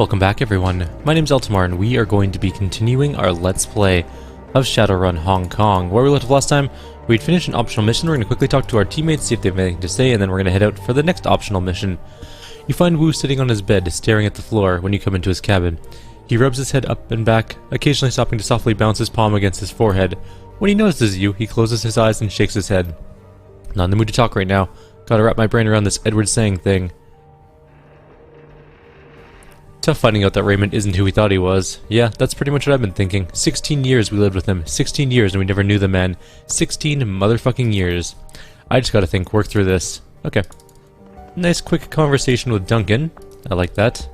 Welcome back everyone, my name's Eltimar and we are going to be continuing our Let's Play of Shadowrun Hong Kong. Where we left off last time, we'd finished an optional mission. We're going to quickly talk to our teammates, see if they have anything to say, and then we're going to head out for the next optional mission. You find Wu sitting on his bed, staring at the floor when you come into his cabin. He rubs his head up and back, occasionally stopping to softly bounce his palm against his forehead. When he notices you, he closes his eyes and shakes his head. Not in the mood to talk right now. Gotta wrap my brain around this Edward saying thing. Tough finding out that Raymond isn't who we thought he was. Yeah, that's pretty much what I've been thinking. 16 years we lived with him. 16 years and we never knew the man. 16 motherfucking years. I just gotta work through this. Okay. Nice quick conversation with Duncan. I like that.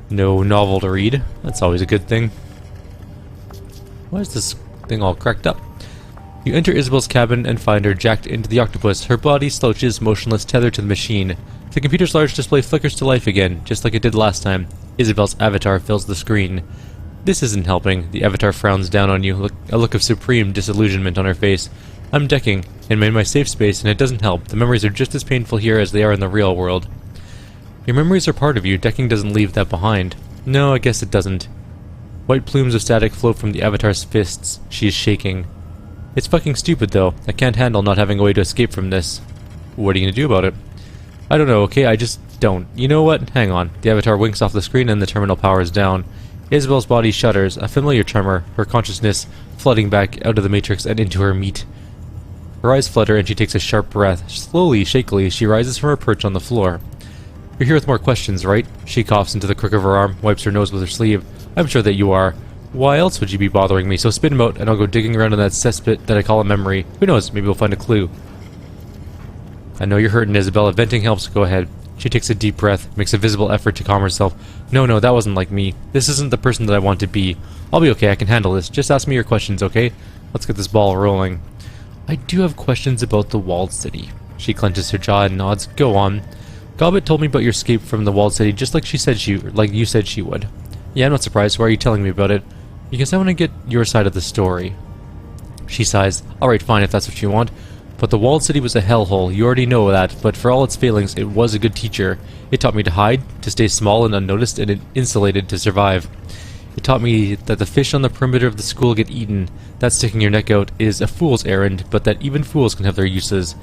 No novel to read. That's always a good thing. Why is this thing all cracked up? You enter Isabel's cabin and find her jacked into the octopus. Her body slouches, motionless, tethered to the machine. The computer's large display flickers to life again, just like it did last time. Isabel's avatar fills the screen. This isn't helping. The avatar frowns down on you, a look of supreme disillusionment on her face. I'm decking, and I'm in my safe space, and it doesn't help. The memories are just as painful here as they are in the real world. Your memories are part of you. Decking doesn't leave that behind. No, I guess it doesn't. White plumes of static float from the avatar's fists. She is shaking. It's fucking stupid, though. I can't handle not having a way to escape from this. What are you gonna do about it? I don't know, okay? I just don't. You know what? Hang on. The avatar winks off the screen and the terminal powers down. Isabel's body shudders, a familiar tremor, her consciousness flooding back out of the matrix and into her meat. Her eyes flutter and she takes a sharp breath. Slowly, shakily, she rises from her perch on the floor. You're here with more questions, right? She coughs into the crook of her arm, wipes her nose with her sleeve. I'm sure that you are. Why else would you be bothering me? So spit him out and I'll go digging around in that cesspit that I call a memory. Who knows, maybe we'll find a clue. I know you're hurting, Isabella. Venting helps. Go ahead. She takes a deep breath, makes a visible effort to calm herself. No, that wasn't like me. This isn't the person that I want to be. I'll be okay, I can handle this. Just ask me your questions, okay? Let's get this ball rolling. I do have questions about the walled city. She clenches her jaw and nods. Go on. Gobbet told me about your escape from the walled city just like you said she would. Yeah, I'm not surprised. Why are you telling me about it? Because I want to get your side of the story. She sighs. Alright, fine, if that's what you want. But the walled city was a hellhole, you already know that, but for all its failings, it was a good teacher. It taught me to hide, to stay small and unnoticed, and insulated to survive. It taught me that the fish on the perimeter of the school get eaten, that sticking your neck out is a fool's errand, but that even fools can have their uses.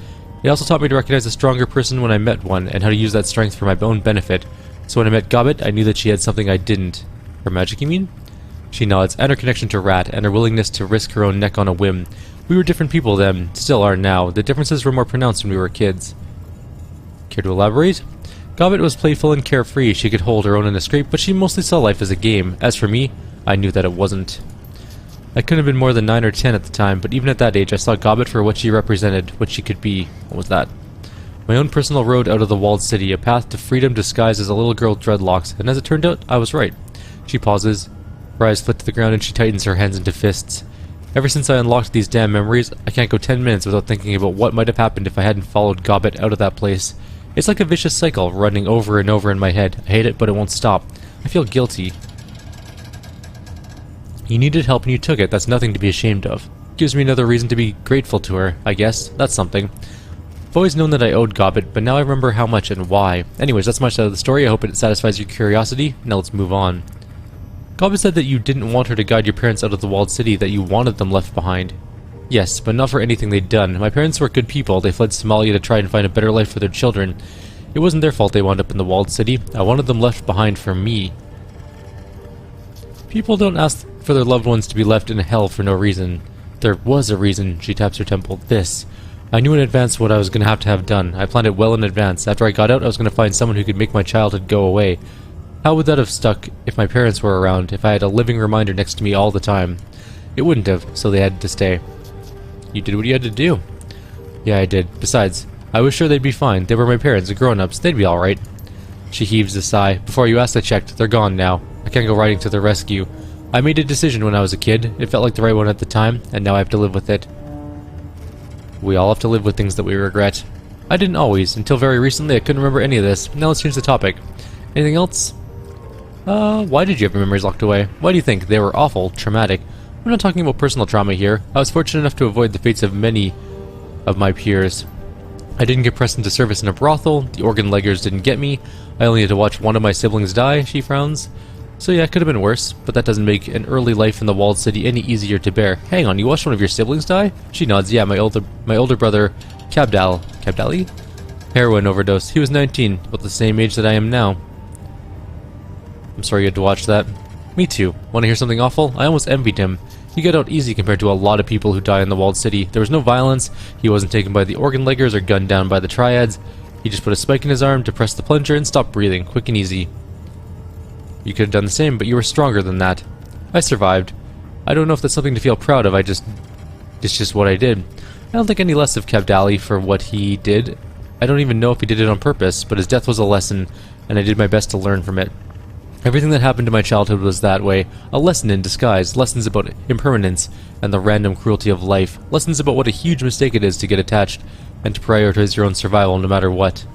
It also taught me to recognize a stronger person when I met one, and how to use that strength for my own benefit. So when I met Gobbet, I knew that she had something I didn't. Her magic, you mean? She nods, and her connection to Rat, and her willingness to risk her own neck on a whim. We were different people then, still are now. The differences were more pronounced when we were kids. Care to elaborate? Gobbet was playful and carefree. She could hold her own in a scrape, but she mostly saw life as a game. As for me, I knew that it wasn't. I couldn't have been more than 9 or 10 at the time, but even at that age I saw Gobbet for what she represented, what she could be. What was that? My own personal road out of the walled city, a path to freedom disguised as a little girl with dreadlocks, and as it turned out, I was right. She pauses. Her eyes flit to the ground and she tightens her hands into fists. Ever since I unlocked these damn memories, I can't go 10 minutes without thinking about what might have happened if I hadn't followed Gobbet out of that place. It's like a vicious cycle running over and over in my head. I hate it, but it won't stop. I feel guilty. You needed help and you took it. That's nothing to be ashamed of. Gives me another reason to be grateful to her, I guess. That's something. I've always known that I owed Gobbet, but now I remember how much and why. Anyways, that's much out of the story. I hope it satisfies your curiosity. Now let's move on. Gobbet said that you didn't want her to guide your parents out of the walled city, that you wanted them left behind. Yes, but not for anything they'd done. My parents were good people. They fled Somalia to try and find a better life for their children. It wasn't their fault they wound up in the walled city. I wanted them left behind for me. People don't ask for their loved ones to be left in hell for no reason. There was a reason. She taps her temple. This. I knew in advance what I was going to have done. I planned it well in advance. After I got out, I was going to find someone who could make my childhood go away. How would that have stuck if my parents were around, if I had a living reminder next to me all the time? It wouldn't have, so they had to stay. You did what you had to do. Yeah, I did. Besides, I was sure they'd be fine. They were my parents, grown-ups. They'd be alright. She heaves a sigh. Before you asked, I checked. They're gone now. I can't go riding to their rescue. I made a decision when I was a kid. It felt like the right one at the time, and now I have to live with it. We all have to live with things that we regret. I didn't always. Until very recently, I couldn't remember any of this. Now let's change the topic. Anything else? Why did you have your memories locked away? Why do you think? They were awful, traumatic. I'm not talking about personal trauma here. I was fortunate enough to avoid the fates of many of my peers. I didn't get pressed into service in a brothel, the organ leggers didn't get me, I only had to watch one of my siblings die, she frowns. So yeah, it could have been worse, but that doesn't make an early life in the walled city any easier to bear. Hang on, you watched one of your siblings die? She nods. Yeah, my older brother, Cabdali? Heroin overdose. He was 19, about the same age that I am now. I'm sorry you had to watch that. Me too. Want to hear something awful? I almost envied him. He got out easy compared to a lot of people who die in the walled city. There was no violence, he wasn't taken by the organ leggers or gunned down by the triads. He just put a spike in his arm, depressed the plunger, and stopped breathing, quick and easy. You could have done the same, but you were stronger than that. I survived. I don't know if that's something to feel proud of, it's just what I did. I don't think any less of Cabdali for what he did. I don't even know if he did it on purpose, but his death was a lesson, and I did my best to learn from it. Everything that happened in my childhood was that way, a lesson in disguise, lessons about impermanence and the random cruelty of life, lessons about what a huge mistake it is to get attached and to prioritize your own survival no matter what.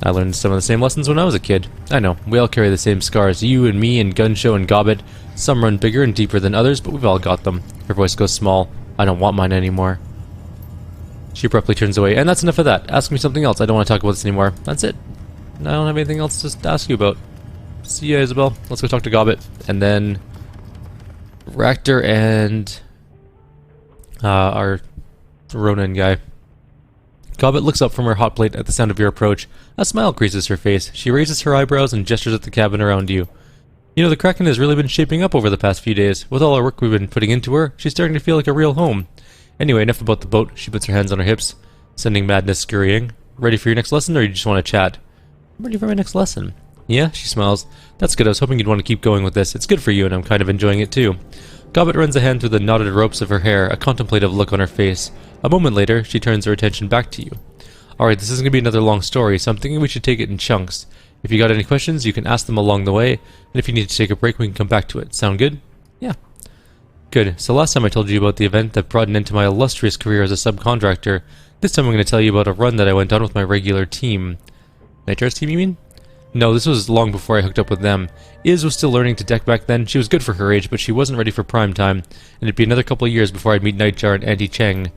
I learned some of the same lessons when I was a kid. I know, we all carry the same scars, you and me and Gunshow and Gobbet. Some run bigger and deeper than others, but we've all got them. Her voice goes small. I don't want mine anymore. She abruptly turns away, and that's enough of that. Ask me something else, I don't want to talk about this anymore. That's it. I don't have anything else to ask you about. See ya, Isabel. Let's go talk to Gobbet. And then Ractor and our Ronin guy. Gobbet looks up from her hot plate at the sound of your approach. A smile creases her face. She raises her eyebrows and gestures at the cabin around you. You know, the Kraken has really been shaping up over the past few days. With all our work we've been putting into her, she's starting to feel like a real home. Anyway, enough about the boat. She puts her hands on her hips, sending Madness scurrying. Ready for your next lesson, or you just want to chat? I'm ready for my next lesson. Yeah, she smiles. That's good, I was hoping you'd want to keep going with this. It's good for you, and I'm kind of enjoying it too. Gobbet runs a hand through the knotted ropes of her hair, a contemplative look on her face. A moment later, she turns her attention back to you. Alright, this isn't going to be another long story, so I'm thinking we should take it in chunks. If you got any questions, you can ask them along the way, and if you need to take a break, we can come back to it. Sound good? Yeah. Good. So last time I told you about the event that brought an end to my illustrious career as a subcontractor. This time I'm going to tell you about a run that I went on with my regular team. Nightjar's team, you mean? No, this was long before I hooked up with them. Iz was still learning to deck back then. She was good for her age, but she wasn't ready for prime time, and it'd be another couple of years before I'd meet Nightjar and Auntie Cheng.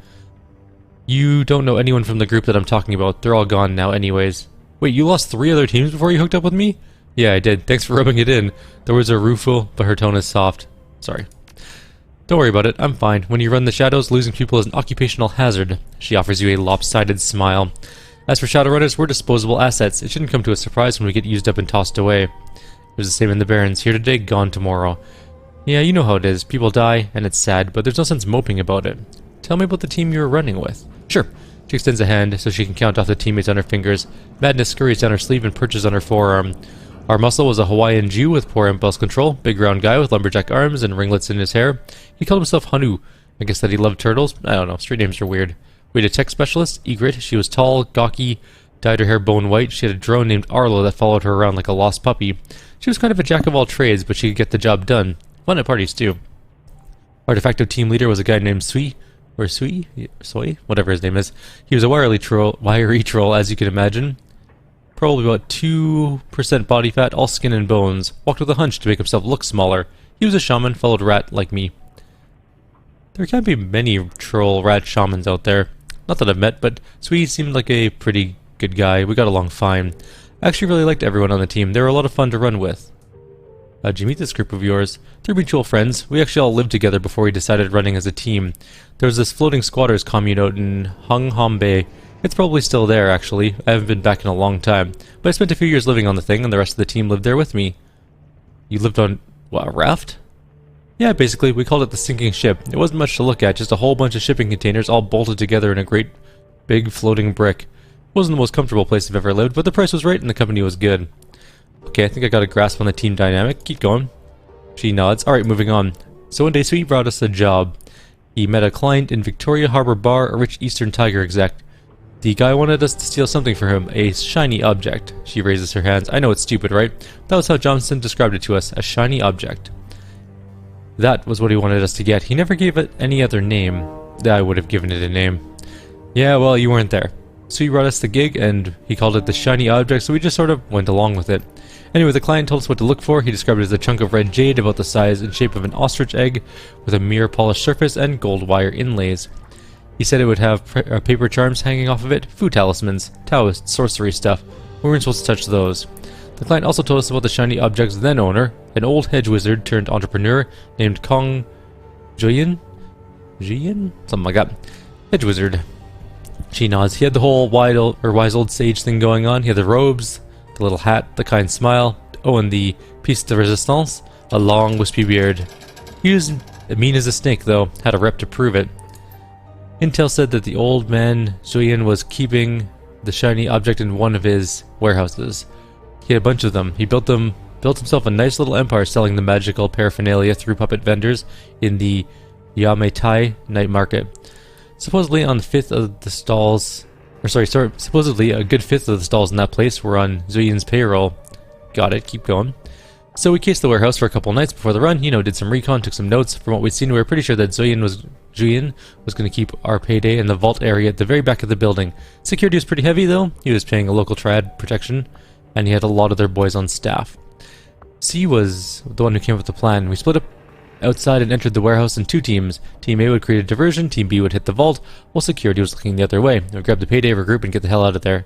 You don't know anyone from the group that I'm talking about. They're all gone now anyways. Wait, you lost 3 other teams before you hooked up with me? Yeah, I did. Thanks for rubbing it in. The words are rueful, but her tone is soft. Sorry. Don't worry about it. I'm fine. When you run the shadows, losing people is an occupational hazard. She offers you a lopsided smile. As for Shadowrunners, we're disposable assets. It shouldn't come to a surprise when we get used up and tossed away. It was the same in the Barrens. Here today, gone tomorrow. Yeah, you know how it is. People die, and it's sad, but there's no sense moping about it. Tell me about the team you were running with. Sure. She extends a hand so she can count off the teammates on her fingers. Madness scurries down her sleeve and perches on her forearm. Our muscle was a Hawaiian Jew with poor impulse control, big round guy with lumberjack arms and ringlets in his hair. He called himself Hanu. I guess that he loved turtles? I don't know, street names are weird. We had a tech specialist, Egret. She was tall, gawky, dyed her hair bone white. She had a drone named Arlo that followed her around like a lost puppy. She was kind of a jack of all trades, but she could get the job done. Fun at parties, too. Our de facto team leader was a guy named Sui, or Sui? Soy? Whatever his name is. He was a wiry troll, as you can imagine. Probably about 2% body fat, all skin and bones. Walked with a hunch to make himself look smaller. He was a shaman, followed rat like me. There can't be many troll rat shamans out there. Not that I've met, but Sui seemed like a pretty good guy. We got along fine. I actually really liked everyone on the team. They were a lot of fun to run with. How'd you meet this group of yours? They're mutual friends. We actually all lived together before we decided running as a team. There was this floating squatters commune out in Hung Hom Bay. It's probably still there, actually. I haven't been back in a long time. But I spent a few years living on the thing, and the rest of the team lived there with me. You lived on, what, a raft? Yeah, basically, we called it the sinking ship. It wasn't much to look at, just a whole bunch of shipping containers all bolted together in a great, big floating brick. It wasn't the most comfortable place I've ever lived, but the price was right and the company was good. Okay, I think I got a grasp on the team dynamic. Keep going. She nods. Alright, moving on. So one day, Sweet brought us a job. He met a client in Victoria Harbor Bar, a rich Eastern Tiger exec. The guy wanted us to steal something for him, a shiny object. She raises her hands. I know it's stupid, right? That was how Johnson described it to us, a shiny object. That was what he wanted us to get. He never gave it any other name. I would have given it a name. Yeah, well, you weren't there. So he brought us the gig, and he called it the shiny object, so we just sort of went along with it. Anyway, the client told us what to look for. He described it as a chunk of red jade about the size and shape of an ostrich egg, with a mirror polished surface and gold wire inlays. He said it would have paper charms hanging off of it, food talismans, Taoist sorcery stuff. We weren't supposed to touch those. The client also told us about the shiny object's then owner, an old hedge wizard turned entrepreneur named Kong Juyin? Something like that. Hedge wizard. She nods. He had the whole wise old sage thing going on. He had the robes, the little hat, the kind smile, oh, and the piece de resistance, a long wispy beard. He was mean as a snake, though, had a rep to prove it. Intel said that the old man, Juyin, was keeping the shiny object in one of his warehouses. He had a bunch of them. He built himself a nice little empire selling the magical paraphernalia through puppet vendors in the Yametai night market. Supposedly on the fifth of the stalls, supposedly a good fifth of the stalls in that place were on Zuyin's payroll. Got it, keep going. So we cased the warehouse for a couple nights before the run, did some recon, took some notes. From what we'd seen, we were pretty sure that Juyin was going to keep our payday in the vault area at the very back of the building. Security was pretty heavy though. He was paying a local triad protection, and he had a lot of their boys on staff. C was the one who came up with the plan. We split up outside and entered the warehouse in two teams. Team A would create a diversion, Team B would hit the vault, while security was looking the other way. We would grab the payday, regroup, and get the hell out of there.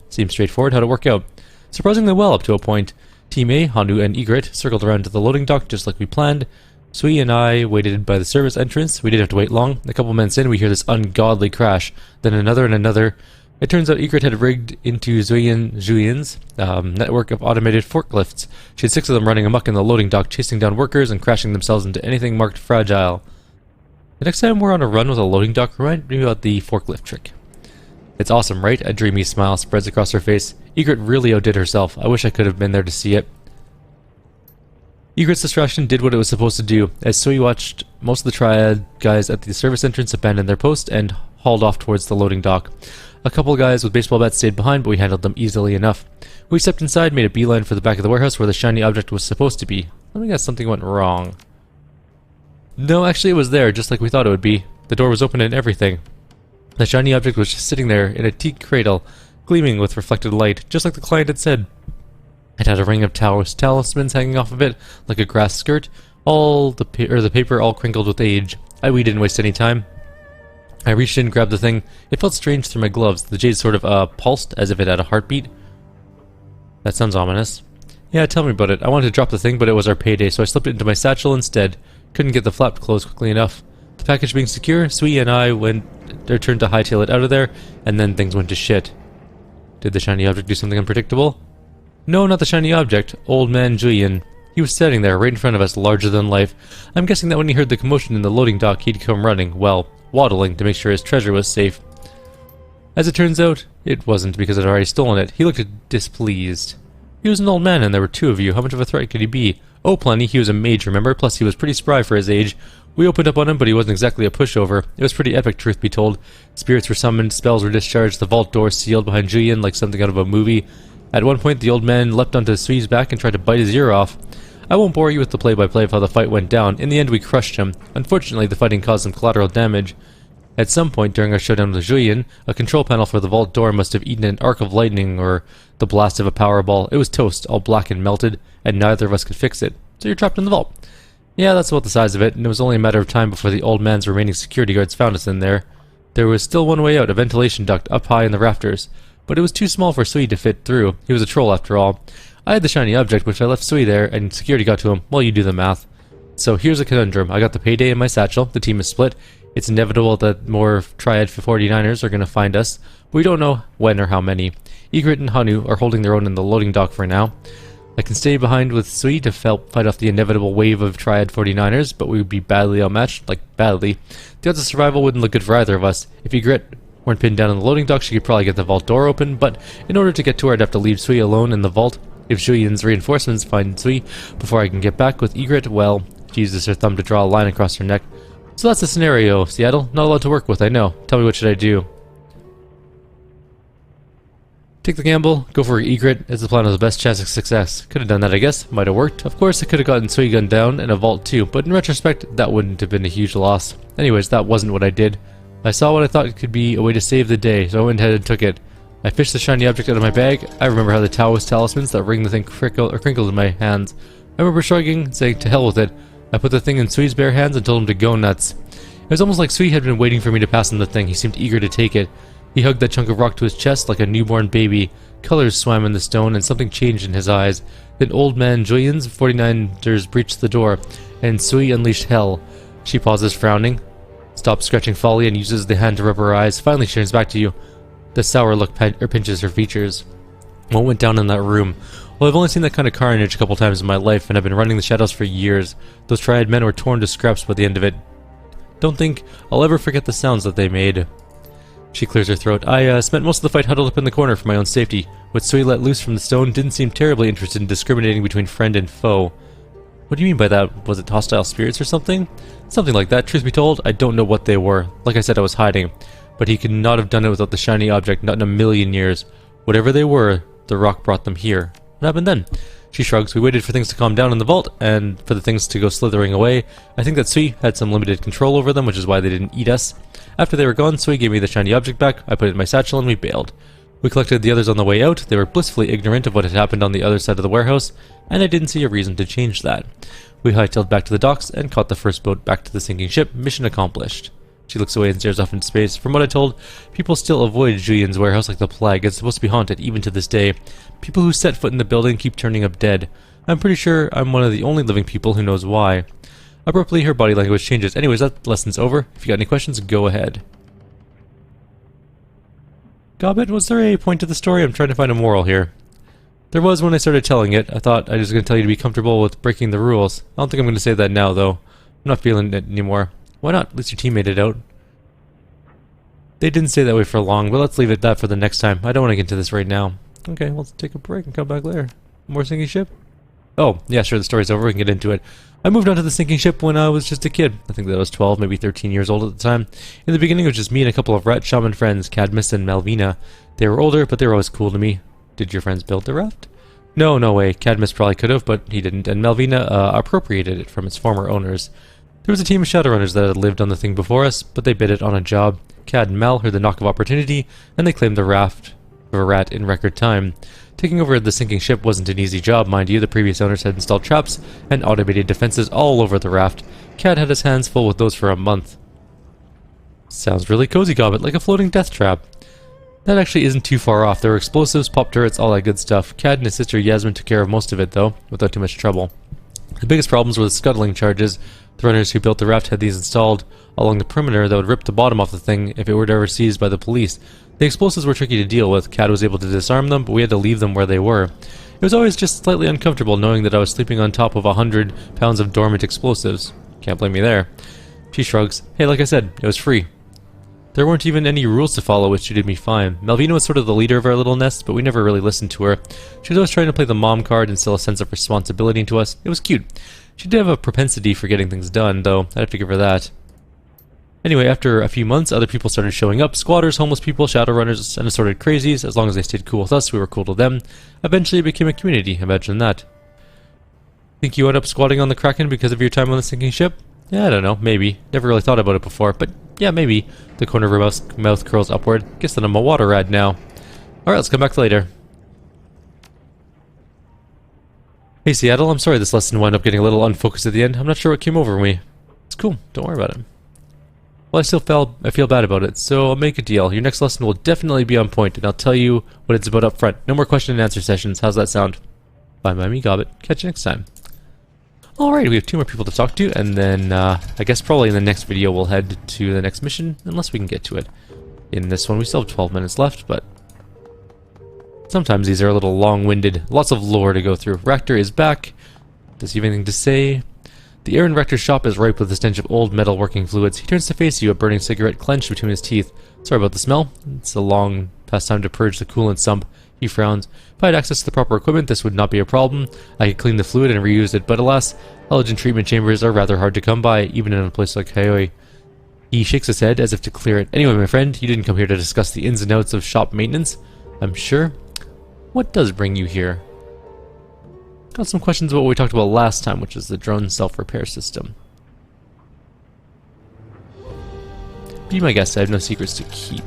Seemed straightforward how to work out. Surprisingly well up to a point. Team A, Hanu and Egret, circled around to the loading dock just like we planned. Sui and I waited by the service entrance. We didn't have to wait long. A couple minutes in, we hear this ungodly crash. Then another and another. It turns out Egret had rigged into Zuyin's network of automated forklifts. She had 6 of them running amok in the loading dock, chasing down workers and crashing themselves into anything marked fragile. The next time we're on a run with a loading dock, remind me about the forklift trick. It's awesome, right? A dreamy smile spreads across her face. Egret really outdid herself. I wish I could have been there to see it. Egret's distraction did what it was supposed to do, as Sui watched most of the triad guys at the service entrance abandon their post and hauled off towards the loading dock. A couple of guys with baseball bats stayed behind, but we handled them easily enough. We stepped inside, made a beeline for the back of the warehouse where the shiny object was supposed to be. Let me guess, something went wrong. No, actually it was there, just like we thought it would be. The door was open and everything. The shiny object was just sitting there in a teak cradle, gleaming with reflected light, just like the client had said. It had a ring of Taoist talismans hanging off of it, like a grass skirt, the paper all crinkled with age. We didn't waste any time. I reached in and grabbed the thing. It felt strange through my gloves. The jade sort of pulsed as if it had a heartbeat. That sounds ominous. Yeah, tell me about it. I wanted to drop the thing, but it was our payday, so I slipped it into my satchel instead. Couldn't get the flap closed quickly enough. The package being secure, Sui and I turned to hightail it out of there, and then things went to shit. Did the shiny object do something unpredictable? No, not the shiny object. Old man Juyin. He was standing there, right in front of us, larger than life. I'm guessing that when he heard the commotion in the loading dock, he'd come running, well, waddling to make sure his treasure was safe. As it turns out, it wasn't, because I'd already stolen it. He looked displeased. He was an old man, and there were 2 of you. How much of a threat could he be? Oh, plenty. He was a mage, remember? Plus, he was pretty spry for his age. We opened up on him, but he wasn't exactly a pushover. It was pretty epic, truth be told. Spirits were summoned, spells were discharged, the vault door sealed behind Juyin like something out of a movie. At one point, the old man leapt onto Sui's back and tried to bite his ear off. I won't bore you with the play-by-play of how the fight went down. In the end, we crushed him. Unfortunately, the fighting caused some collateral damage. At some point during our showdown with Juyin, a control panel for the vault door must have eaten an arc of lightning or the blast of a powerball. It was toast, all black and melted, and neither of us could fix it. So you're trapped in the vault. Yeah, that's about the size of it, and it was only a matter of time before the old man's remaining security guards found us in there. There was still one way out, a ventilation duct up high in the rafters, but it was too small for Sui to fit through. He was a troll after all. I had the shiny object, which I left Sui there, and security got to him. Well, you do the math. So here's a conundrum. I got the payday in my satchel. The team is split. It's inevitable that more Triad 49ers are going to find us. We don't know when or how many. Egret and Hanu are holding their own in the loading dock for now. I can stay behind with Sui to help fight off the inevitable wave of Triad 49ers, but we would be badly outmatched, like badly. The odds of survival wouldn't look good for either of us. If Egret weren't pinned down in the loading dock, she could probably get the vault door open, but in order to get to her, I'd have to leave Sui alone in the vault. If Julian's reinforcements find Sui before I can get back with Egret, well, she uses her thumb to draw a line across her neck. So that's the scenario, Seattle. Not a lot to work with, I know. Tell me, what should I do? Take the gamble, go for Egret, as the plan was the best chance of success. Could have done that, I guess. Might have worked. Of course, I could have gotten Sui gunned down and a vault too, but in retrospect, that wouldn't have been a huge loss. Anyways, that wasn't what I did. I saw what I thought could be a way to save the day, so I went ahead and took it. I fished the shiny object out of my bag. I remember how the Taoist talismans that ring the thing crinkled in my hands. I remember shrugging, saying to hell with it. I put the thing in Sui's bare hands and told him to go nuts. It was almost like Sui had been waiting for me to pass him the thing. He seemed eager to take it. He hugged that chunk of rock to his chest like a newborn baby. Colors swam in the stone, and something changed in his eyes. Then old man Julian's 49ers breached the door, and Sui unleashed hell. She pauses, frowning, stops scratching Folly, and uses the hand to rub her eyes. Finally, she turns back to you. The sour look pinches her features. What went down in that room? Well, I've only seen that kind of carnage a couple times in my life, and I've been running the shadows for years. Those Triad men were torn to scraps by the end of it. Don't think I'll ever forget the sounds that they made. She clears her throat. I spent most of the fight huddled up in the corner for my own safety. What Sui let loose from the stone didn't seem terribly interested in discriminating between friend and foe. What do you mean by that? Was it hostile spirits or something? Something like that. Truth be told, I don't know what they were. Like I said, I was hiding. But he could not have done it without the shiny object, not in a million years. Whatever they were, the rock brought them here. What happened then? She shrugs. We waited for things to calm down in the vault, and for the things to go slithering away. I think that Sui had some limited control over them, which is why they didn't eat us. After they were gone, Sui gave me the shiny object back, I put it in my satchel, and we bailed. We collected the others on the way out. They were blissfully ignorant of what had happened on the other side of the warehouse, and I didn't see a reason to change that. We hightailed back to the docks, and caught the first boat back to the sinking ship. Mission accomplished. She looks away and stares off into space. From what I told, people still avoid Julian's warehouse like the plague. It's supposed to be haunted, even to this day. People who set foot in the building keep turning up dead. I'm pretty sure I'm one of the only living people who knows why. Abruptly, her body language changes. Anyways, that lesson's over. If you got any questions, go ahead. Gobbet, was there a point to the story? I'm trying to find a moral here. There was when I started telling it. I thought I was going to tell you to be comfortable with breaking the rules. I don't think I'm going to say that now, though. I'm not feeling it anymore. Why not? At least your team made it out. They didn't stay that way for long, but let's leave it at that for the next time. I don't want to get into this right now. Okay, let's take a break and come back later. More sinking ship? Oh, yeah, sure, the story's over. We can get into it. I moved onto the sinking ship when I was just a kid. I think that I was 12, maybe 13 years old at the time. In the beginning, it was just me and a couple of rat shaman friends, Cadmus and Malvina. They were older, but they were always cool to me. Did your friends build the raft? No, no way. Cadmus probably could have, but he didn't, and Malvina appropriated it from its former owners. There was a team of Shadowrunners that had lived on the thing before us, but they bid it on a job. Cad and Mal heard the knock of opportunity, and they claimed the raft of a rat in record time. Taking over the sinking ship wasn't an easy job, mind you. The previous owners had installed traps and automated defenses all over the raft. Cad had his hands full with those for a month. Sounds really cozy, Gobbet, like a floating death trap. That actually isn't too far off. There were explosives, pop turrets, all that good stuff. Cad and his sister Yasmin took care of most of it, though, without too much trouble. The biggest problems were the scuttling charges. The runners who built the raft had these installed along the perimeter that would rip the bottom off the thing if it were ever seized by the police. The explosives were tricky to deal with. Cad was able to disarm them, but we had to leave them where they were. It was always just slightly uncomfortable knowing that I was sleeping on top of 100 pounds of dormant explosives. Can't blame me there. She shrugs. Hey, like I said, it was free. There weren't even any rules to follow, which suited me fine. Malvina was sort of the leader of our little nest, but we never really listened to her. She was always trying to play the mom card and instill a sense of responsibility into us. It was cute. She did have a propensity for getting things done, though. I'd have to give her that. Anyway, after a few months, other people started showing up. Squatters, homeless people, Shadowrunners, and assorted crazies. As long as they stayed cool with us, we were cool to them. Eventually it became a community. Imagine that. Think you ended up squatting on the Kraken because of your time on the sinking ship? Yeah, I don't know. Maybe. Never really thought about it before, but yeah, maybe. The corner of her mouth curls upward. Guess that I'm a water rat now. Alright, let's come back later. Hey Seattle, I'm sorry this lesson wound up getting a little unfocused at the end. I'm not sure what came over me. It's cool, don't worry about it. Well, I feel bad about it, so I'll make a deal. Your next lesson will definitely be on point, and I'll tell you what it's about up front. No more question and answer sessions. How's that sound? Fine by me, Gobbet. Catch you next time. Alright, we have 2 more people to talk to, and then I guess probably in the next video we'll head to the next mission, unless we can get to it. In this one, we still have 12 minutes left, but sometimes these are a little long-winded. Lots of lore to go through. Rector is back. Does he have anything to say? The air in Rector's shop is ripe with the stench of old metal-working fluids. He turns to face you, a burning cigarette clenched between his teeth. Sorry about the smell. It's a long past time to purge the coolant sump. He frowns. If I had access to the proper equipment, this would not be a problem. I could clean the fluid and reuse it, but alas, halogen treatment chambers are rather hard to come by, even in a place like Kyrieru. He shakes his head as if to clear it. Anyway, my friend, you didn't come here to discuss the ins and outs of shop maintenance, I'm sure. What does bring you here? Got some questions about what we talked about last time, which is the drone self-repair system. Be my guest, I have no secrets to keep.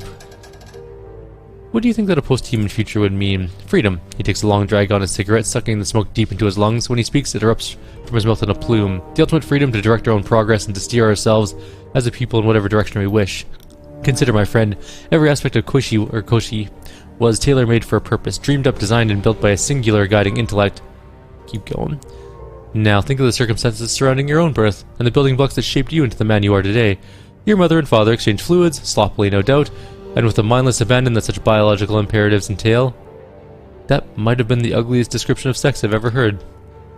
What do you think that a post-human future would mean? Freedom. He takes a long drag on his cigarette, sucking the smoke deep into his lungs. When he speaks, it erupts from his mouth in a plume. The ultimate freedom to direct our own progress and to steer ourselves. as a people in whatever direction we wish. Consider, my friend, every aspect of Koshi was tailor-made for a purpose, dreamed up, designed, and built by a singular guiding intellect. Keep going. Now think of the circumstances surrounding your own birth, and the building blocks that shaped you into the man you are today. Your mother and father exchanged fluids, sloppily no doubt, and with the mindless abandon that such biological imperatives entail. That might have been the ugliest description of sex I've ever heard.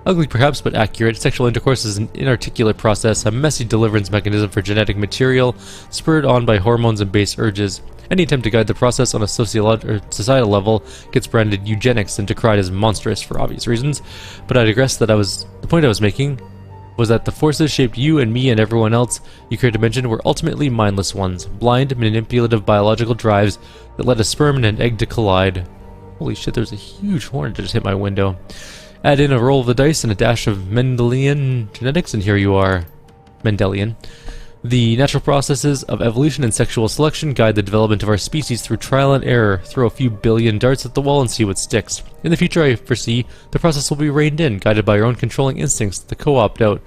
Ugly perhaps, but accurate. Sexual intercourse is an inarticulate process, a messy deliverance mechanism for genetic material, spurred on by hormones and base urges. Any attempt to guide the process on a societal level gets branded eugenics and decried as monstrous for obvious reasons. But I digress. The point I was making was that the forces shaped you and me and everyone else you care to mention were ultimately mindless ones, blind, manipulative biological drives that led a sperm and an egg to collide. Holy shit, there's a huge horn that just hit my window. Add in a roll of the dice and a dash of Mendelian genetics, and here you are. Mendelian. The natural processes of evolution and sexual selection guide the development of our species through trial and error. Throw a few billion darts at the wall and see what sticks. In the future, I foresee, the process will be reined in, guided by your own controlling instincts, the co-opt out.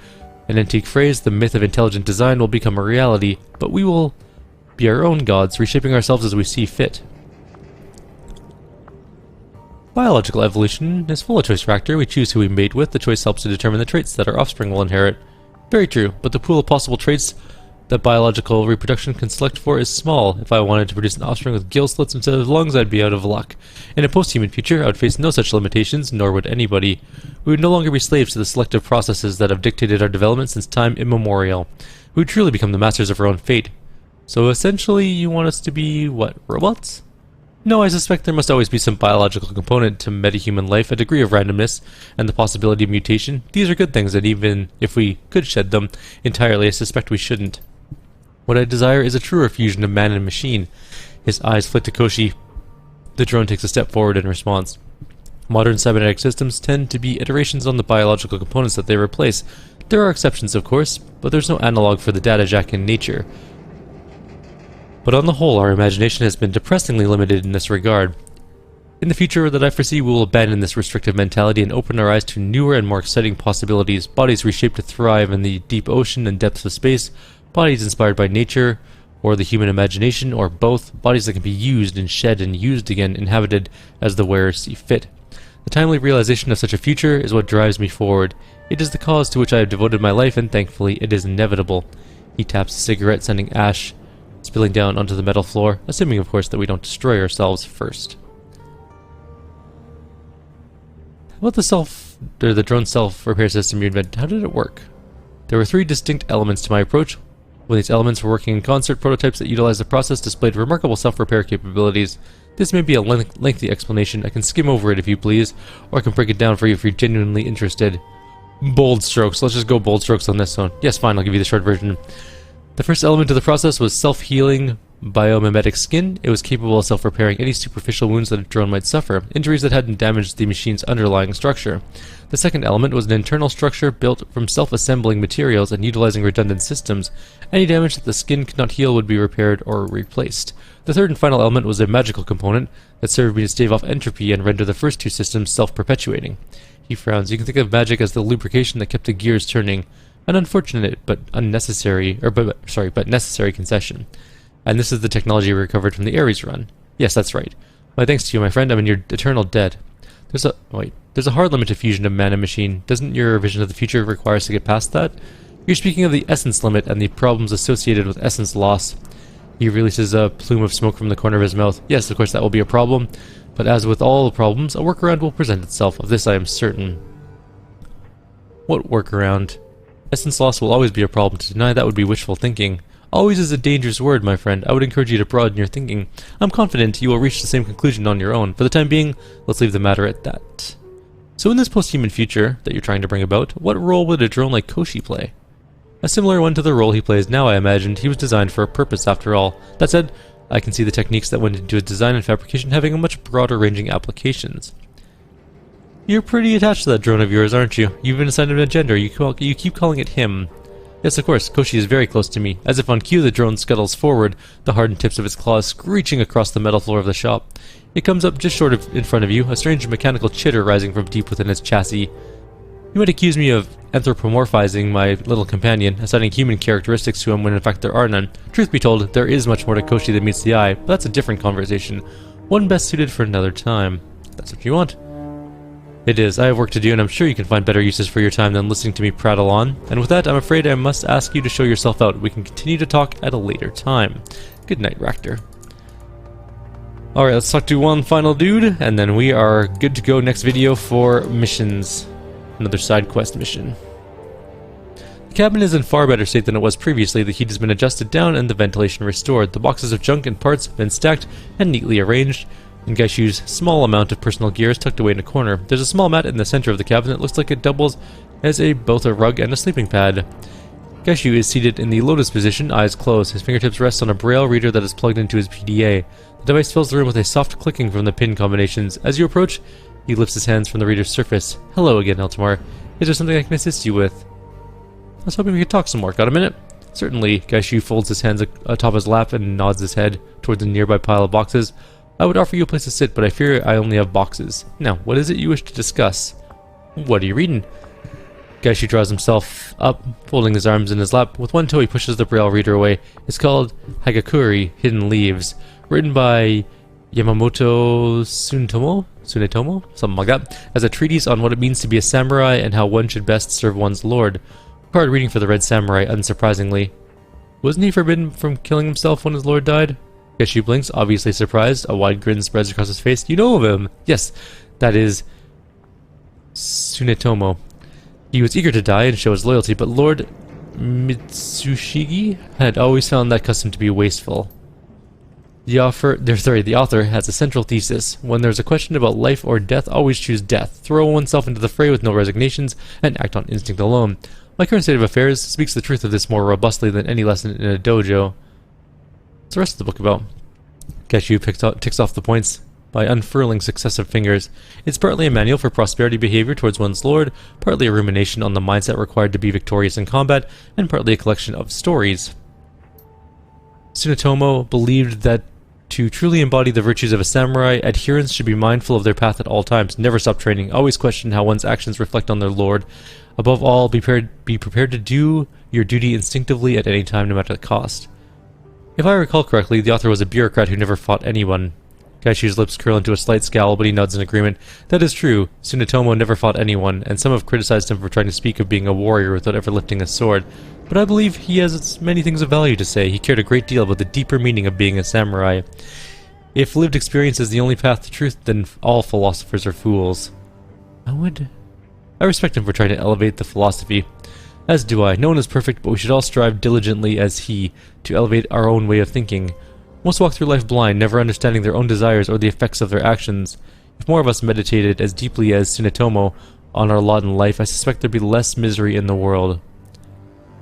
An antique phrase, the myth of intelligent design will become a reality, but we will be our own gods, reshaping ourselves as we see fit. Biological evolution is full of choice factor. We choose who we mate with. The choice helps to determine the traits that our offspring will inherit. Very true, but the pool of possible traits that biological reproduction can select for is small. If I wanted to produce an offspring with gill slits instead of lungs, I'd be out of luck. In a post-human future, I would face no such limitations, nor would anybody. We would no longer be slaves to the selective processes that have dictated our development since time immemorial. We would truly become the masters of our own fate. So essentially, you want us to be, what, robots? No, I suspect there must always be some biological component to metahuman life, a degree of randomness, and the possibility of mutation. These are good things, and even if we could shed them entirely, I suspect we shouldn't. What I desire is a truer fusion of man and machine. His eyes flit to Koshi. The drone takes a step forward in response. Modern cybernetic systems tend to be iterations on the biological components that they replace. There are exceptions, of course, but there's no analog for the data jack in nature. But on the whole, our imagination has been depressingly limited in this regard. In the future that I foresee, we will abandon this restrictive mentality and open our eyes to newer and more exciting possibilities. Bodies reshaped to thrive in the deep ocean and depths of space. Bodies inspired by nature, or the human imagination, or both. Bodies that can be used and shed and used again, inhabited as the wearers see fit. The timely realization of such a future is what drives me forward. It is the cause to which I have devoted my life, and thankfully it is inevitable. He taps a cigarette, sending ash spilling down onto the metal floor, assuming of course that we don't destroy ourselves first. How about the drone self-repair system you invented? How did it work? There were 3 distinct elements to my approach. When these elements were working in concert, prototypes that utilized the process displayed remarkable self-repair capabilities. This may be a lengthy explanation. I can skim over it if you please, or I can break it down for you if you're genuinely interested. Bold strokes. Let's just go bold strokes on this one. Yes, fine, I'll give you the short version. The first element of the process was self-healing biomimetic skin. It was capable of self-repairing any superficial wounds that a drone might suffer, injuries that hadn't damaged the machine's underlying structure. The second element was an internal structure built from self-assembling materials and utilizing redundant systems. Any damage that the skin could not heal would be repaired or replaced. The third and final element was a magical component that served me to stave off entropy and render the first 2 systems self-perpetuating. He frowns. You can think of magic as the lubrication that kept the gears turning. An unfortunate but necessary concession. And this is the technology we recovered from the Ares run. Yes, that's right. My thanks to you, my friend. I'm in your eternal debt. There's a hard limit to fusion of man and machine. Doesn't your vision of the future require us to get past that? You're speaking of the essence limit and the problems associated with essence loss. He releases a plume of smoke from the corner of his mouth. Yes, of course that will be a problem. But as with all the problems, a workaround will present itself. Of this I am certain. What workaround? Essence loss will always be a problem. To deny that would be wishful thinking. Always is a dangerous word, my friend. I would encourage you to broaden your thinking. I'm confident you will reach the same conclusion on your own. For the time being, let's leave the matter at that. So in this post-human future that you're trying to bring about, what role would a drone like Koshi play? A similar one to the role he plays now, I imagined. He was designed for a purpose after all. That said, I can see the techniques that went into his design and fabrication having a much broader ranging applications. You're pretty attached to that drone of yours, aren't you? You've been assigned a gender. You keep calling it him. Yes, of course, Koshi is very close to me. As if on cue, the drone scuttles forward, the hardened tips of its claws screeching across the metal floor of the shop. It comes up just short of in front of you, a strange mechanical chitter rising from deep within its chassis. You might accuse me of anthropomorphizing my little companion, assigning human characteristics to him when in fact there are none. Truth be told, there is much more to Koshi than meets the eye, but that's a different conversation. One best suited for another time. That's what you want. It is. I have work to do, and I'm sure you can find better uses for your time than listening to me prattle on. And with that, I'm afraid I must ask you to show yourself out. We can continue to talk at a later time. Good night, Ractor. Alright, let's talk to one final dude, and then we are good to go next video for missions. Another side quest mission. The cabin is in far better state than it was previously. The heat has been adjusted down and the ventilation restored. The boxes of junk and parts have been stacked and neatly arranged. And Gaishu's small amount of personal gear is tucked away in a corner. There's a small mat in the center of the cabin that looks like it doubles as both a rug and a sleeping pad. Gaishu is seated in the lotus position, eyes closed. His fingertips rest on a braille reader that is plugged into his PDA. The device fills the room with a soft clicking from the pin combinations. As you approach, he lifts his hands from the reader's surface. Hello again, Eltimar. Is there something I can assist you with? I was hoping we could talk some more. Got a minute? Certainly. Gaishu folds his hands atop his lap and nods his head towards a nearby pile of boxes. I would offer you a place to sit, but I fear I only have boxes. Now, what is it you wish to discuss? What are you reading? Gaishu draws himself up, folding his arms in his lap. With one toe, he pushes the braille reader away. It's called Hagakure, Hidden Leaves, written by Yamamoto Tsunetomo? Something like that, as a treatise on what it means to be a samurai and how one should best serve one's lord. Hard reading for the Red Samurai, unsurprisingly. Wasn't he forbidden from killing himself when his lord died? Gaishu blinks, obviously surprised. A wide grin spreads across his face. You know of him! Yes, that is Tsunetomo. He was eager to die and show his loyalty, but Lord Mitsushigi had always found that custom to be wasteful. The author has a central thesis. When there's a question about life or death, always choose death. Throw oneself into the fray with no resignations, and act on instinct alone. My current state of affairs speaks the truth of this more robustly than any lesson in a dojo. What's the rest of the book about? Gaishu ticks off the points by unfurling successive fingers. It's partly a manual for prosperity behavior towards one's lord, partly a rumination on the mindset required to be victorious in combat, and partly a collection of stories. Tsunetomo believed that to truly embody the virtues of a samurai, adherents should be mindful of their path at all times, never stop training, always question how one's actions reflect on their lord. Above all, be prepared to do your duty instinctively at any time, no matter the cost. If I recall correctly, the author was a bureaucrat who never fought anyone. Gaishu's lips curl into a slight scowl, but he nods in agreement. That is true. Tsunetomo never fought anyone, and some have criticized him for trying to speak of being a warrior without ever lifting a sword. But I believe he has many things of value to say. He cared a great deal about the deeper meaning of being a samurai. If lived experience is the only path to truth, then all philosophers are fools. I respect him for trying to elevate the philosophy. As do I. No one is perfect, but we should all strive diligently as he to elevate our own way of thinking. Most walk through life blind, never understanding their own desires or the effects of their actions. If more of us meditated as deeply as Tsunetomo on our lot in life, I suspect there'd be less misery in the world.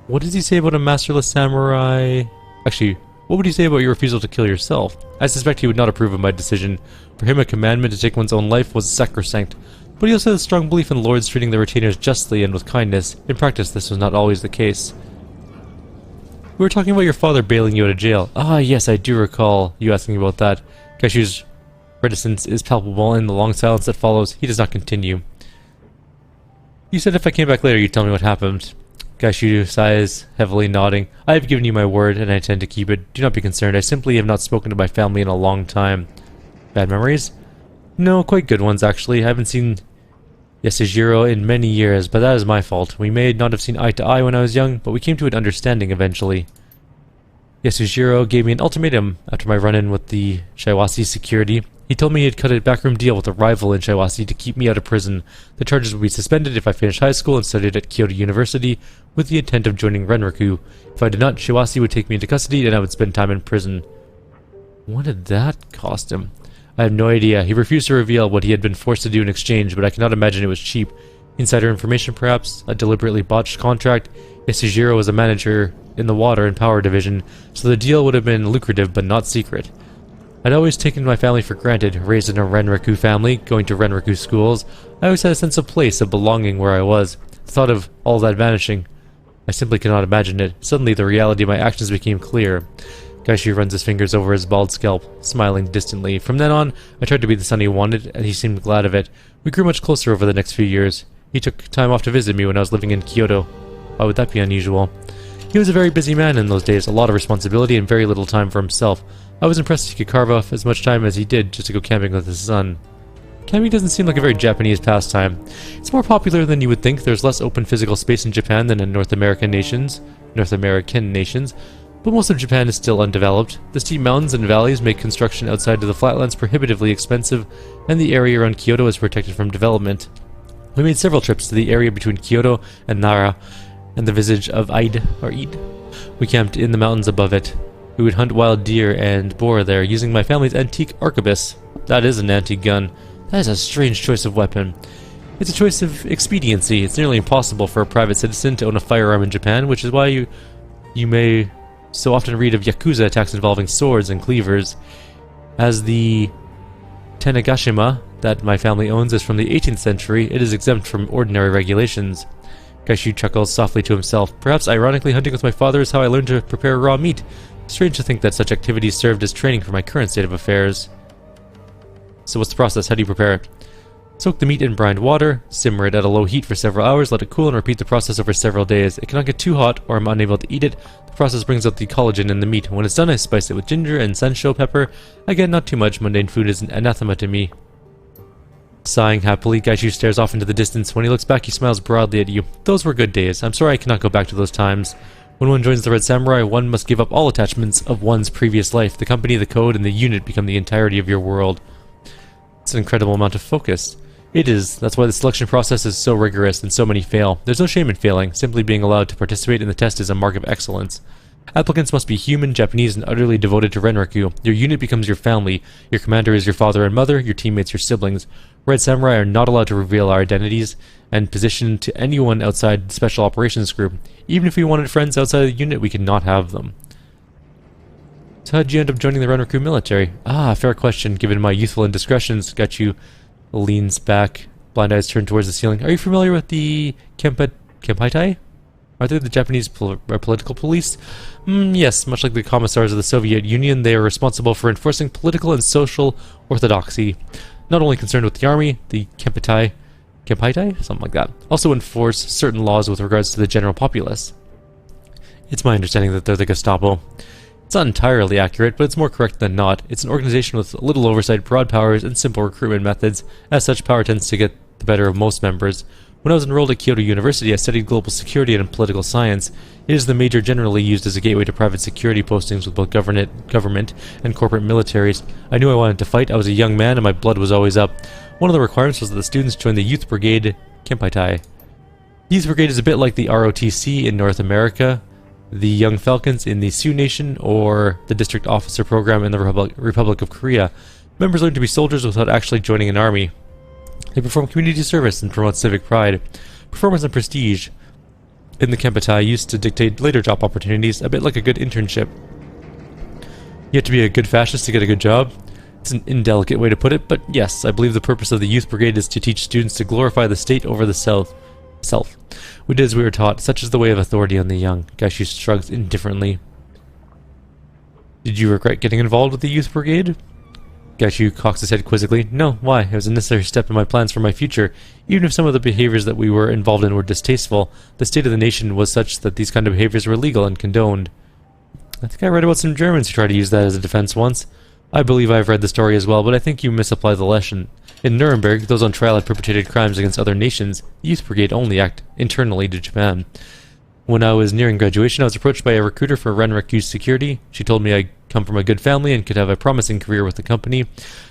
What does he say about a masterless samurai? Actually, what would he say about your refusal to kill yourself? I suspect he would not approve of my decision. For him, a commandment to take one's own life was sacrosanct. But he also had a strong belief in lords treating their retainers justly and with kindness. In practice, this was not always the case. We were talking about your father bailing you out of jail. Ah, yes, I do recall you asking about that. Gaishu's reticence is palpable, and in the long silence that follows, he does not continue. You said if I came back later, you'd tell me what happened. Gaishu sighs, heavily nodding. I have given you my word, and I intend to keep it. Do not be concerned. I simply have not spoken to my family in a long time. Bad memories? No, quite good ones, actually. I haven't seen Yasujiro in many years, but that is my fault. We may not have seen eye to eye when I was young, but we came to an understanding eventually. Yasujiro gave me an ultimatum after my run-in with the Shiawase security. He told me he had cut a backroom deal with a rival in Shiawase to keep me out of prison. The charges would be suspended if I finished high school and studied at Kyoto University, with the intent of joining Renraku. If I did not, Shiawase would take me into custody and I would spend time in prison. What did that cost him? I have no idea. He refused to reveal what he had been forced to do in exchange, but I cannot imagine it was cheap. Insider information, perhaps? A deliberately botched contract? Yasujiro was a manager in the water and power division, so the deal would have been lucrative but not secret. I'd always taken my family for granted, raised in a Renraku family, going to Renraku schools. I always had a sense of place, of belonging where I was. The thought of all that vanishing, I simply cannot imagine it. Suddenly the reality of my actions became clear. Gaishu runs his fingers over his bald scalp, smiling distantly. From then on, I tried to be the son he wanted, and he seemed glad of it. We grew much closer over the next few years. He took time off to visit me when I was living in Kyoto. Why would that be unusual? He was a very busy man in those days, a lot of responsibility and very little time for himself. I was impressed he could carve off as much time as he did just to go camping with his son. Camping doesn't seem like a very Japanese pastime. It's more popular than you would think. There's less open physical space in Japan than in North American nations, but most of Japan is still undeveloped. The steep mountains and valleys make construction outside of the flatlands prohibitively expensive, and the area around Kyoto is protected from development. We made several trips to the area between Kyoto and Nara, and the village of Eid. We camped in the mountains above it. We would hunt wild deer and boar there, using my family's antique arquebus. That is an antique gun. That is a strange choice of weapon. It's a choice of expediency. It's nearly impossible for a private citizen to own a firearm in Japan, which is why you may so often read of Yakuza attacks involving swords and cleavers. As the Tanegashima that my family owns is from the 18th century, it is exempt from ordinary regulations. Gaishu chuckles softly to himself. Perhaps ironically, hunting with my father is how I learned to prepare raw meat. Strange to think that such activities served as training for my current state of affairs. So what's the process? How do you prepare it? Soak the meat in brined water, simmer it at a low heat for several hours, let it cool, and repeat the process over several days. It cannot get too hot, or I'm unable to eat it. The process brings out the collagen in the meat. When it's done, I spice it with ginger and sansho pepper. Again, not too much. Mundane food is an anathema to me. Sighing happily, Gaishu stares off into the distance. When he looks back, he smiles broadly at you. Those were good days. I'm sorry I cannot go back to those times. When one joins the Red Samurai, one must give up all attachments of one's previous life. The company, the code, and the unit become the entirety of your world. It's an incredible amount of focus. It is. That's why the selection process is so rigorous and so many fail. There's no shame in failing. Simply being allowed to participate in the test is a mark of excellence. Applicants must be human, Japanese, and utterly devoted to Renraku. Your unit becomes your family. Your commander is your father and mother, your teammates your siblings. Red Samurai are not allowed to reveal our identities and position to anyone outside the Special Operations Group. Even if we wanted friends outside the unit, we could not have them. So how'd you end up joining the Renraku military? Ah, fair question, given my youthful indiscretions. Gachu leans back, blind eyes turned towards the ceiling. Are you familiar with the Kempeitai? Are they the Japanese political police? Yes, much like the commissars of the Soviet Union, they are responsible for enforcing political and social orthodoxy. Not only concerned with the army, the Kempeitai, something like that, also enforce certain laws with regards to the general populace. It's my understanding that they're the Gestapo. It's not entirely accurate, but it's more correct than not. It's an organization with little oversight, broad powers, and simple recruitment methods. As such, power tends to get the better of most members. When I was enrolled at Kyoto University, I studied global security and political science. It is the major generally used as a gateway to private security postings with both government and corporate militaries. I knew I wanted to fight. I was a young man, and my blood was always up. One of the requirements was that the students join the Youth Brigade Kempeitai. The Youth Brigade is a bit like the ROTC in North America, the Young Falcons in the Sioux Nation, or the District Officer Program in the Republic of Korea. Members learn to be soldiers without actually joining an army. They perform community service and promote civic pride. Performance and prestige in the Kempeitai used to dictate later job opportunities, a bit like a good internship. You have to be a good fascist to get a good job. It's an indelicate way to put it, but yes, I believe the purpose of the Youth Brigade is to teach students to glorify the state over the self. We did as we were taught. Such is the way of authority on the young. Gaishu shrugs indifferently. Did you regret getting involved with the Youth Brigade? Gaishu cocks his head quizzically. No, why? It was a necessary step in my plans for my future. Even if some of the behaviors that we were involved in were distasteful, the state of the nation was such that these kind of behaviors were legal and condoned. I think I read about some Germans who tried to use that as a defense once. I believe I've read the story as well, but I think you misapply the lesson. In Nuremberg, those on trial had perpetrated crimes against other nations. The Youth Brigade only act internally to Japan. When I was nearing graduation, I was approached by a recruiter for Renraku's security. She told me I come from a good family and could have a promising career with the company.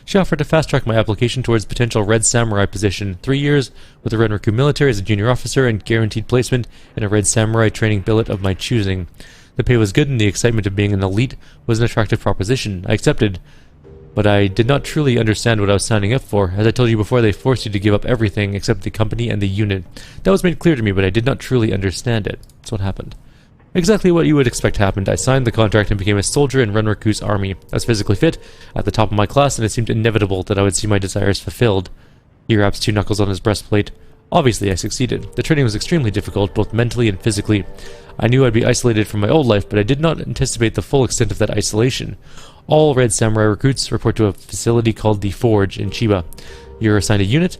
She offered to fast-track my application towards potential Red Samurai position, 3 years with the Renraku military as a junior officer and guaranteed placement in a Red Samurai training billet of my choosing. The pay was good and the excitement of being an elite was an attractive proposition. I accepted, but I did not truly understand what I was signing up for. As I told you before, they forced you to give up everything except the company and the unit. That was made clear to me, but I did not truly understand it. That's what happened. Exactly what you would expect happened. I signed the contract and became a soldier in Renraku's army. I was physically fit, at the top of my class, and it seemed inevitable that I would see my desires fulfilled. He wraps 2 knuckles on his breastplate. Obviously, I succeeded. The training was extremely difficult, both mentally and physically. I knew I'd be isolated from my old life, but I did not anticipate the full extent of that isolation. All Red Samurai recruits report to a facility called the Forge in Chiba. You're assigned a unit,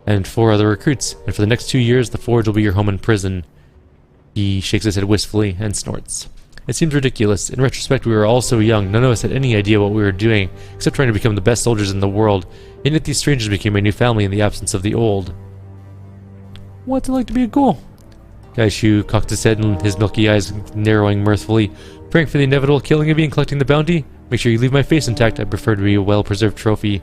and 4 other recruits, and for the next 2 years, the Forge will be your home and prison. He shakes his head wistfully and snorts. It seems ridiculous. In retrospect, we were all so young, none of us had any idea what we were doing, except trying to become the best soldiers in the world, and yet these strangers became a new family in the absence of the old. What's it like to be a ghoul? Gaishu cocked his head and his milky eyes narrowing mirthfully. Praying for the inevitable killing of me and collecting the bounty? Make sure you leave my face intact. I prefer to be a well-preserved trophy.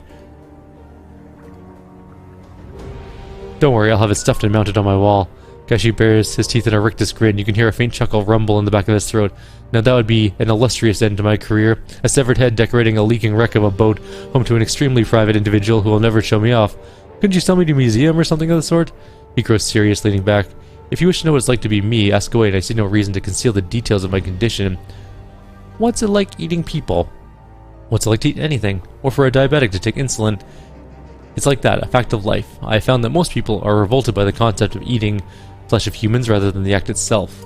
Don't worry, I'll have it stuffed and mounted on my wall. Gaishu bares his teeth in a rictus grin. You can hear a faint chuckle rumble in the back of his throat. Now that would be an illustrious end to my career. A severed head decorating a leaking wreck of a boat, home to an extremely private individual who will never show me off. Couldn't you sell me to a museum or something of the sort? He grows serious, leaning back. If you wish to know what it's like to be me, ask away, and I see no reason to conceal the details of my condition. What's it like eating people? What's it like to eat anything? Or for a diabetic to take insulin? It's like that, a fact of life. I found that most people are revolted by the concept of eating flesh of humans rather than the act itself.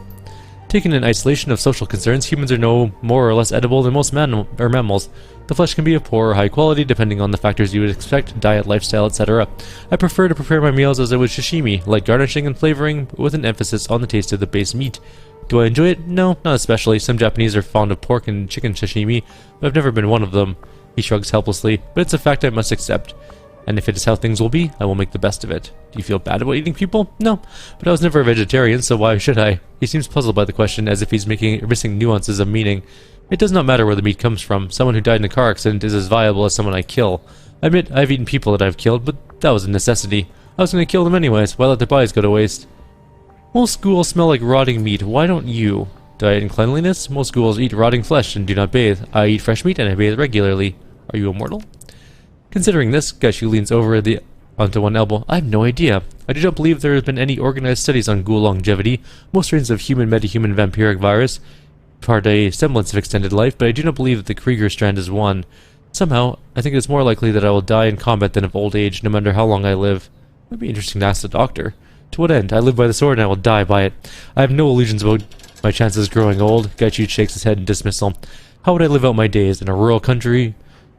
Taken in isolation of social concerns, humans are no more or less edible than most mammals. The flesh can be of poor or high quality depending on the factors you would expect, diet, lifestyle, etc. I prefer to prepare my meals as I would sashimi, like garnishing and flavoring, but with an emphasis on the taste of the base meat. Do I enjoy it? No, not especially. Some Japanese are fond of pork and chicken sashimi, but I've never been one of them. He shrugs helplessly, but it's a fact I must accept. And if it is how things will be, I will make the best of it. Do you feel bad about eating people? No, but I was never a vegetarian, so why should I? He seems puzzled by the question, as if he's missing nuances of meaning. It does not matter where the meat comes from. Someone who died in a car accident is as viable as someone I kill. I admit I've eaten people that I've killed, but that was a necessity. I was going to kill them anyways. Why let their bodies go to waste? Most ghouls smell like rotting meat. Why don't you? Diet and cleanliness? Most ghouls eat rotting flesh and do not bathe. I eat fresh meat and I bathe regularly. Are you immortal? Considering this, Gaishu leans over onto one elbow. I have no idea. I do not believe there have been any organized studies on ghoul longevity. Most strains of human metahuman vampiric virus impart a semblance of extended life, but I do not believe that the Kyrieru strand is one. Somehow, I think it is more likely that I will die in combat than of old age, no matter how long I live. It would be interesting to ask the doctor. To what end? I live by the sword and I will die by it. I have no illusions about my chances growing old. Gaishu shakes his head in dismissal. How would I live out my days? In a rural country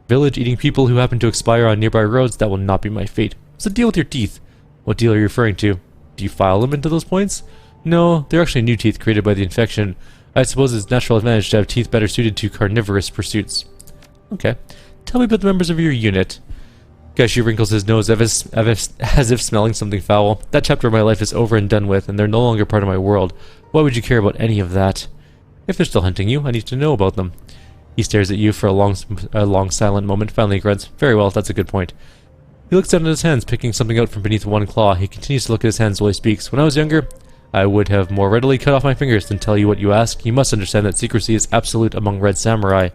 village, eating people who happen to expire on nearby roads? That will not be my fate. What's the deal with your teeth? What deal are you referring to? Do you file them into those points? No, they're actually new teeth created by the infection. I suppose it's natural advantage to have teeth better suited to carnivorous pursuits. Okay. Tell me about the members of your unit. Gaishu wrinkles his nose as if smelling something foul. That chapter of my life is over and done with, and they're no longer part of my world. Why would you care about any of that? If they're still hunting you, I need to know about them. He stares at you for a long silent moment, finally grunts. Very well, that's a good point. He looks down at his hands, picking something out from beneath one claw. He continues to look at his hands while he speaks. When I was younger, I would have more readily cut off my fingers than tell you what you ask. You must understand that secrecy is absolute among Red Samurai.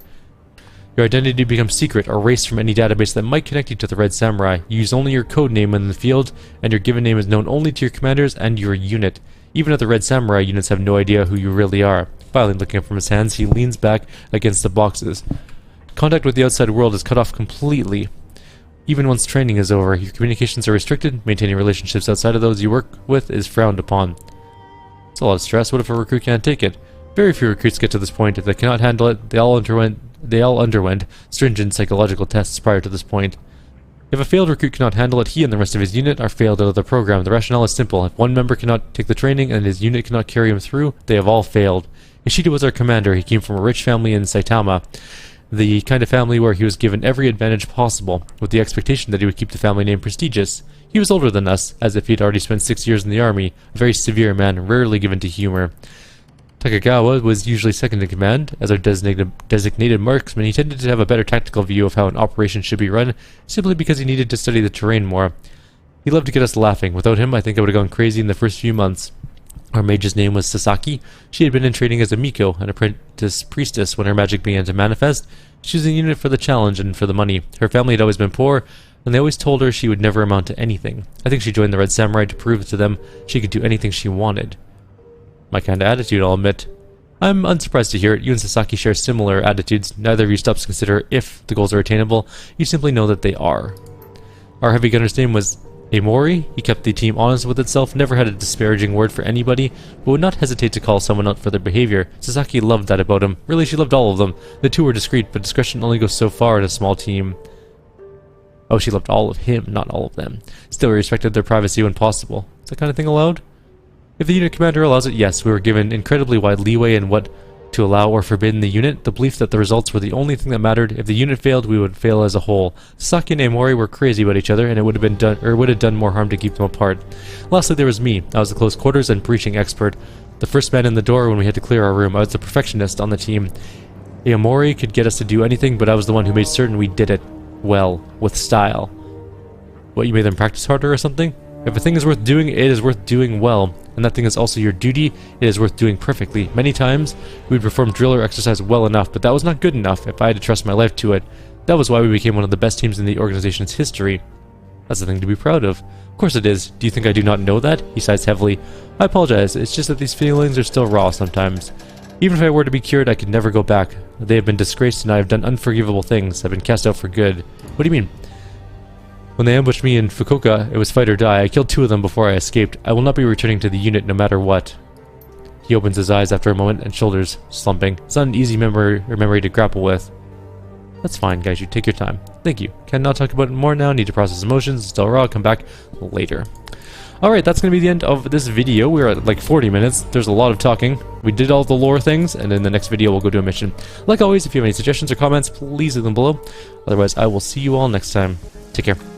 Your identity becomes secret, erased from any database that might connect you to the Red Samurai. You use only your code name in the field, and your given name is known only to your commanders and your unit. Even other Red Samurai units have no idea who you really are. Finally, looking up from his hands, he leans back against the boxes. Contact with the outside world is cut off completely. Even once training is over, your communications are restricted. Maintaining relationships outside of those you work with is frowned upon. It's a lot of stress. What if a recruit can't take it? Very few recruits get to this point. If they cannot handle it, they all underwent stringent psychological tests prior to this point. If a failed recruit cannot handle it, he and the rest of his unit are failed out of the program. The rationale is simple. If one member cannot take the training and his unit cannot carry him through, they have all failed. Ishida was our commander. He came from a rich family in Saitama, the kind of family where he was given every advantage possible, with the expectation that he would keep the family name prestigious. He was older than us, as if he had already spent 6 years in the army, a very severe man, rarely given to humor. Takagawa was usually second in command. As our designated marksman, he tended to have a better tactical view of how an operation should be run, simply because he needed to study the terrain more. He loved to get us laughing. Without him, I think I would have gone crazy in the first few months. Our mage's name was Sasaki. She had been in training as a Miko, an apprentice priestess, when her magic began to manifest. She was in unit for the challenge and for the money. Her family had always been poor, and they always told her she would never amount to anything. I think she joined the Red Samurai to prove to them she could do anything she wanted. My kind of attitude, I'll admit. I'm unsurprised to hear it. You and Sasaki share similar attitudes. Neither of you stops to consider if the goals are attainable. You simply know that they are. Our heavy gunner's name was Amori. He kept the team honest with itself, never had a disparaging word for anybody, but would not hesitate to call someone out for their behavior. Sasaki loved that about him. Really, she loved all of them. The two were discreet, but discretion only goes so far in a small team. Oh, she loved all of him, not all of them. Still, we respected their privacy when possible. Is that kind of thing allowed? If the unit commander allows it, yes. We were given incredibly wide leeway in what to allow or forbid in the unit. The belief that the results were the only thing that mattered. If the unit failed, we would fail as a whole. Saki and Aomori were crazy about each other, and it would have done more harm to keep them apart. Lastly, there was me. I was the close quarters and breaching expert. The first man in the door when we had to clear our room. I was the perfectionist on the team. Aomori could get us to do anything, but I was the one who made certain we did it well, with style. What, you made them practice harder or something? If a thing is worth doing, it is worth doing well. And that thing is also your duty, it is worth doing perfectly. Many times, we would perform drill or exercise well enough, but that was not good enough if I had to trust my life to it. That was why we became one of the best teams in the organization's history. That's a thing to be proud of. Of course it is. Do you think I do not know that? He sighs heavily. I apologize, it's just that these feelings are still raw sometimes. Even if I were to be cured, I could never go back. They have been disgraced and I have done unforgivable things. I've been cast out for good. What do you mean? When they ambushed me in Fukuoka, it was fight or die. I killed 2 of them before I escaped. I will not be returning to the unit no matter what. He opens his eyes after a moment and shoulders slumping. It's not an easy memory to grapple with. That's fine, guys. You take your time. Thank you. Cannot talk about it more now. Need to process emotions. It's still raw. I'll come back later. Alright, that's going to be the end of this video. We're at like 40 minutes. There's a lot of talking. We did all the lore things, and in the next video we'll go do a mission. Like always, if you have any suggestions or comments, please leave them below. Otherwise, I will see you all next time. Take care.